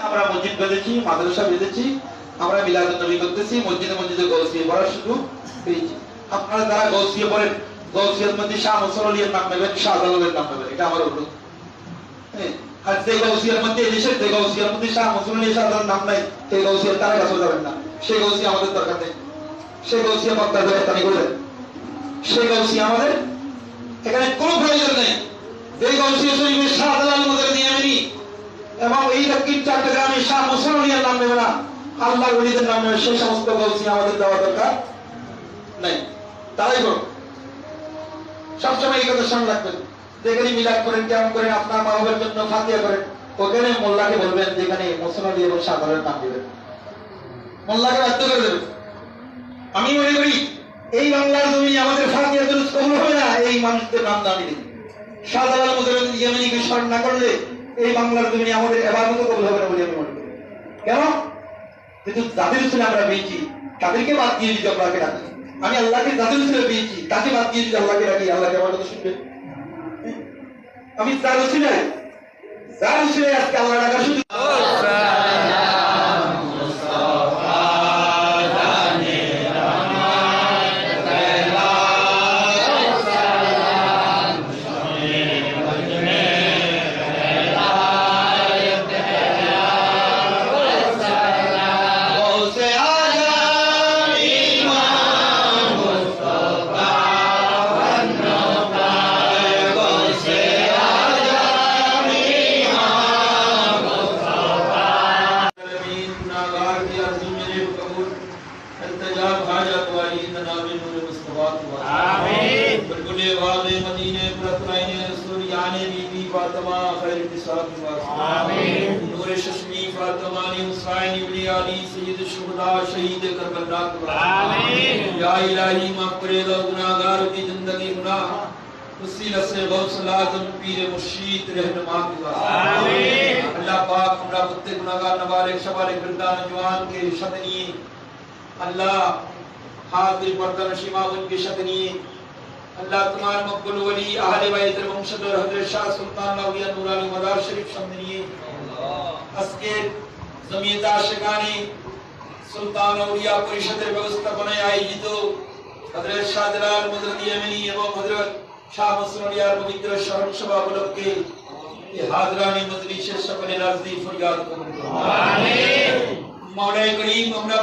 আমরা মসজিদ বেঁধেছি, মাদ্রাসা বেঁধেছি, আমরা মিলাদুন নবী করতেছি, মসজিদে মসজিদে গৌসিয়া পড়ার সুযোগ পেয়েছি। আপনারা যারা গৌসিয়া পড়েন, গৌসিয়ার মধ্যে শাহ নসর আলীর নাম নেবেন, শাহজালালের নাম নেবেন, এটা আমার অনুরোধ। আর যে গৌসিয়ার মধ্যে এদেশের যে গৌসিয়ার মধ্যে শাহ নসর আলী শাহজালালের নাম নাই, সেই গৌসিয়ার তারা কাছে যাবেন না। সেই গৌসিয়া আমাদের দরকার নেই। সেই গৌসিয়া মক্কার ব্যবস্থানি করলেন, সেই গৌসিয়া আমাদের এখানে কোনো প্রয়োজন নেই। যে গৌসিয়া শরীফের শাহজালাল মধ্যে নিয়ামিনী এবং এই দক্ষিণ চট্টগ্রামে শাহ নসর আলীর নাম নেবে না, আল্লাহর ওলিদের নাম নেবে, সেই সমস্ত গৌসিয়া আমাদের দেওয়া দরকার নাই। তারাই করো, সবসময় এই কথা সামনে রাখবেন। যেখানে মিলাদ করেন, কেমন করেন, আপনার মা বাবার জন্য ফাতিহা করেন, ওখানে মোল্লাকে বলবেন যেখানে নসর আলী এবং শাহজালালের নাম দিবেন, মোল্লাকে বাধ্য করে দেবেন। আমি মনে করি এই বাংলার জমিনে আমাদের ফাতিহা দুরূদ কবুল হবে না এই মানুষদের নাম না নিলে। শাহজালাল মুজাহিদ ইয়ামানিকে স্মরণ না করলে এই বাংলার জমিনে আমাদের ইবাদত কবুল হবে না বলে আমি মনে করি। কেন? কিন্তু যাদের উসিলে আমরা পেয়েছি তাদেরকে বাদ দিয়ে যদি আল্লাহকে ডাকি, আমি আল্লাহকে যাদের উসিলে পেয়েছি তাকে বাদ দিয়ে যদি আল্লাহকে ডাকি, আল্লাহকে আমার কথা শুনবে? আমি যার উসিলে আজকে আল্লাহ ডাকার সুযোগ। अल्लाह तुम्हारे मकबूल वली आहले बैत वंशधर हजरत शाह सुल्तान औलिया नूरानी मदार शरीफ सामने নিয়ে আজকে জমিয়ত আশিকানে সুলতান আউলিয়া পরিষদের ব্যবস্থাপনায় আয়োজিত হযরত শাহজালাল মুজাহিদ ইয়ামানি এবং হযরত শাহ নসর আলিয়ার পবিত্র স্মরণ সভা উপলক্ষে এই হাজরানি মজলিসের সকলে রাজদি ফরিয়াদ করুন। আমিন। মাওলানা করিম আমরা